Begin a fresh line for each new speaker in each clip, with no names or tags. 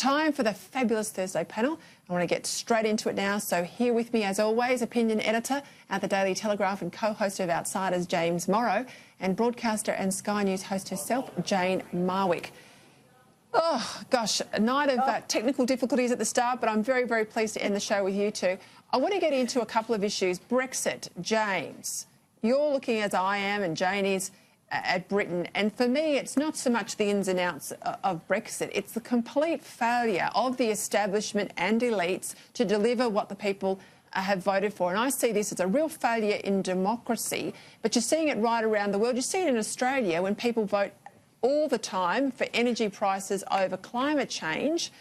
time for the fabulous Thursday panel. I want to get straight into it now. So here with me, as always, opinion editor at the Daily Telegraph and co-host of Outsiders, Jane Marwick, and broadcaster and Sky News host herself, Jane Marwick. Oh, gosh, a night of technical difficulties at the start, but I'm very, very pleased to end the show with you two. I want to get into a couple of issues. Brexit, James, you're looking as I am and Jane is at Britain, and for me it's not so much the ins and outs of Brexit, it's the complete failure of the establishment and elites to deliver what the people have voted for. And I see this as a real failure in democracy, but you're seeing it right around the world. You see it in Australia when people vote all the time for energy prices over climate change,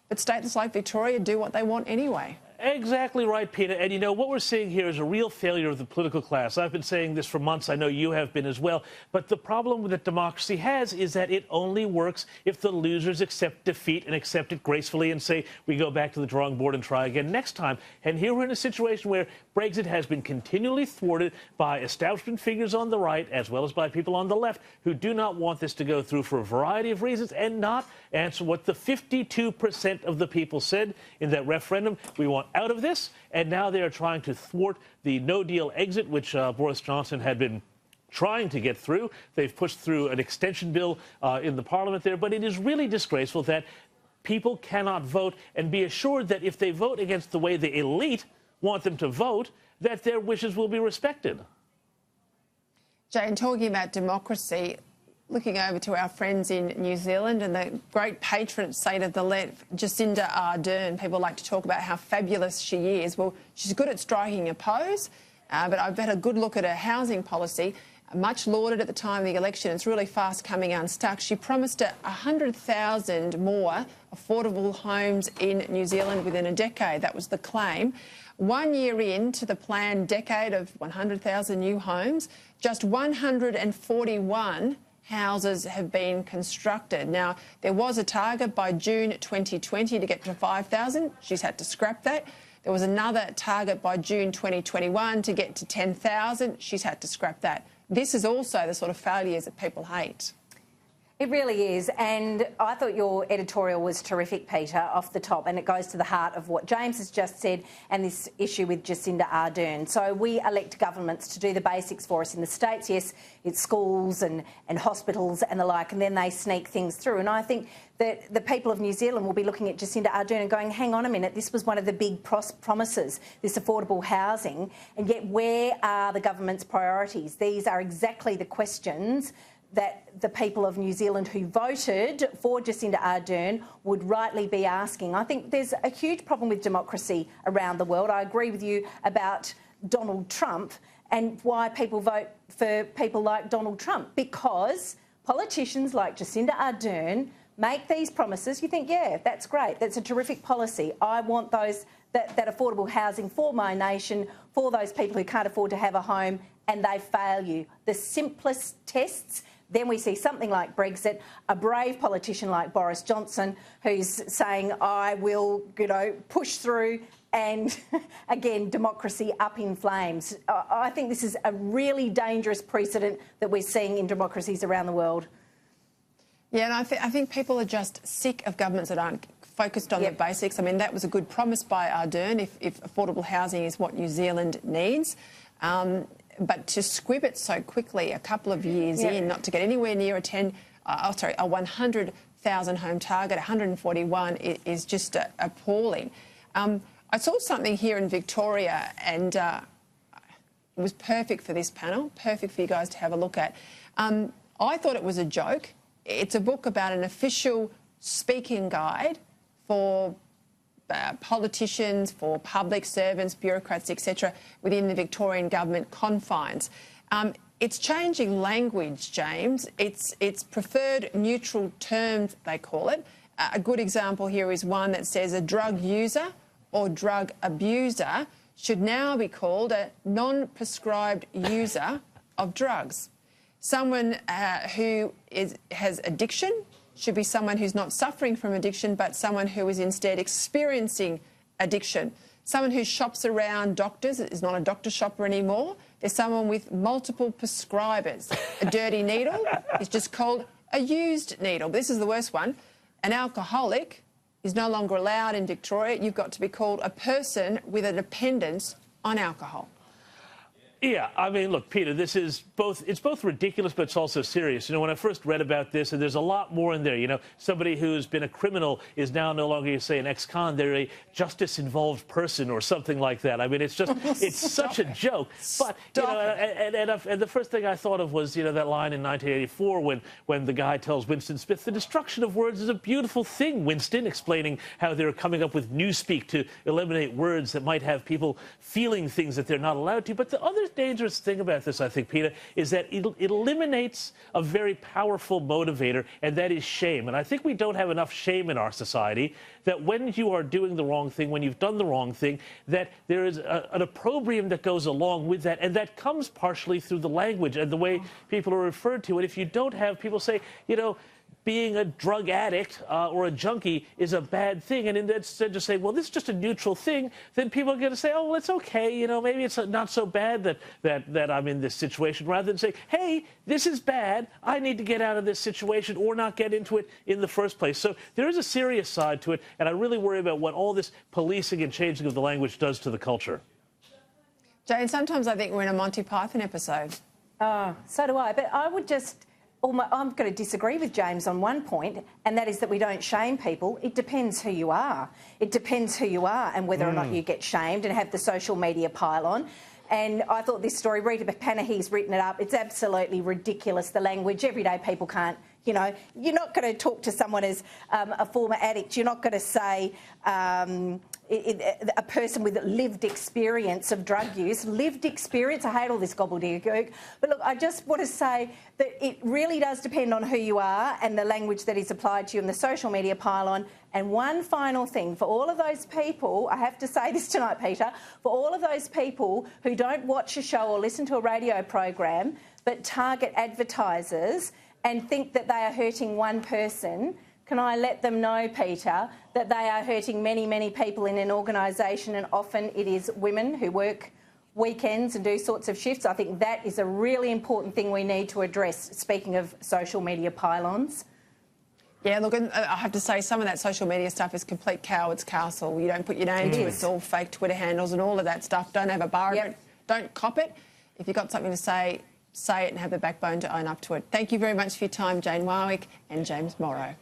but states like Victoria do what they want anyway.
Exactly right, Peter. And, you know, what we're seeing here is a real failure of the political class. I've been saying this for months. I know you have been as well. But the problem that democracy has is that it only works if the losers accept defeat and accept it gracefully and say, we go back to the drawing board and try again next time. And here we're in a situation where Brexit has been continually thwarted by establishment figures on the right as well as by people on the left who do not want this to go through for a variety of reasons and not answer what the 52% of the people said in that referendum. We want out of this, and now they are trying to thwart the no-deal exit, which Boris Johnson had been trying to get through. They've pushed through an extension bill in the parliament there, but it is really disgraceful that people cannot vote and be assured that if they vote against the way the elite want them to vote, that their wishes will be respected.
Jane, talking about democracy, looking over to our friends in New Zealand and the great patron saint of the left, Jacinda Ardern. People like to talk about how fabulous she is. Well, she's good at striking a pose, but I've had a good look at her housing policy, much lauded at the time of the election. It's really fast coming unstuck. She promised 100,000 more affordable homes in New Zealand within a decade. That was the claim. 1 year into the planned decade of 100,000 new homes, just 141 houses have been constructed. Now, there was a target by June 2020 to get to 5,000. She's had to scrap that. There was another target by June 2021 to get to 10,000. She's had to scrap that. This is also the sort of failures that people hate.
It really is, and I thought your editorial was terrific, Peter, off the top, and it goes to the heart of what James has just said and this issue with Jacinda Ardern. So we elect governments to do the basics for us in the States. Yes, it's schools and hospitals and the like, and then they sneak things through. And I think that the people of New Zealand will be looking at Jacinda Ardern and going, hang on a minute, this was one of the big promises, this affordable housing, and yet where are the government's priorities? These are exactly the questions that the people of New Zealand who voted for Jacinda Ardern would rightly be asking. I think there's a huge problem with democracy around the world. I agree with you about Donald Trump and why people vote for people like Donald Trump, because politicians like Jacinda Ardern make these promises. You think, yeah, that's great, that's a terrific policy. I want that affordable housing for my nation, for those people who can't afford to have a home, and they fail you. The simplest tests. Then we see something like Brexit, a brave politician like Boris Johnson who's saying, I will, push through, and again, democracy up in flames. I think this is a really dangerous precedent that we're seeing in democracies around the world.
Yeah, and I think people are just sick of governments that aren't focused on the basics. I mean, that was a good promise by Ardern if affordable housing is what New Zealand needs. But to squib it so quickly, a couple of years in, not to get anywhere near a 100,000 home target, 141 is just appalling. I saw something here in Victoria, and it was perfect for this panel, perfect for you guys to have a look at. I thought it was a joke. It's a book about an official speaking guide for politicians, for public servants, bureaucrats, etc., within the Victorian government confines. It's changing language, James. It's preferred neutral terms, they call it. A good example here is one that says a drug user or drug abuser should now be called a non-prescribed user of drugs. Someone who has addiction should be someone who's not suffering from addiction, but someone who is instead experiencing addiction. Someone who shops around doctors is not a doctor shopper anymore. There's someone with multiple prescribers. A dirty needle is just called a used needle. This is the worst one. An alcoholic is no longer allowed in Victoria. You've got to be called a person with a dependence on alcohol.
Yeah, I mean, look, Peter, this is it's both ridiculous, but it's also serious. You know, when I first read about this, and there's a lot more in there, you know, somebody who's been a criminal is now no longer, you say, an ex-con. They're a justice-involved person or something like that. I mean, it's just, it's such a joke. But, you know, and the first thing I thought of was, you know, that line in 1984 when the guy tells Winston Smith, the destruction of words is a beautiful thing, Winston, explaining how they're coming up with newspeak to eliminate words that might have people feeling things that they're not allowed to. But the other dangerous thing about this, I think, Peter, is that it eliminates a very powerful motivator, and that is shame. And I think we don't have enough shame in our society that when you are doing the wrong thing, when you've done the wrong thing, that there is an opprobrium that goes along with that, and that comes partially through the language and the way people are referred to. And if you don't have people say, you know, being a drug addict or a junkie is a bad thing, and instead just say, well, this is just a neutral thing, then people are going to say, oh, well, it's okay, you know, maybe it's not so bad that I'm in this situation, rather than say, hey, this is bad, I need to get out of this situation or not get into it in the first place. So there is a serious side to it, and I really worry about what all this policing and changing of the language does to the culture.
Jane, sometimes I think we're in a Monty Python episode.
Oh, so do I, but I would just... I'm going to disagree with James on one point, and that is that we don't shame people. It depends who you are. It depends who you are and whether or not you get shamed and have the social media pile on. And I thought this story, Rita Panahy's written it up, it's absolutely ridiculous, the language. Everyday people can't, you know, you're not going to talk to someone as a former addict. You're not going to say a person with lived experience of drug use. Lived experience, I hate all this gobbledygook. But look, I just want to say that it really does depend on who you are and the language that is applied to you in the social media pylon. And one final thing, for all of those people, I have to say this tonight, Peter, for all of those people who don't watch a show or listen to a radio program but target advertisers and think that they are hurting one person, can I let them know, Peter, that they are hurting many, many people in an organisation, and often it is women who work weekends and do sorts of shifts. I think that is a really important thing we need to address, speaking of social media pylons.
Yeah, look, I have to say some of that social media stuff is complete coward's castle. You don't put your name to it. It's all fake Twitter handles and all of that stuff. Don't have a bar of it. Don't cop it. If you've got something to say it and have the backbone to own up to it. Thank you very much for your time, Jane Marwick and James Morrow.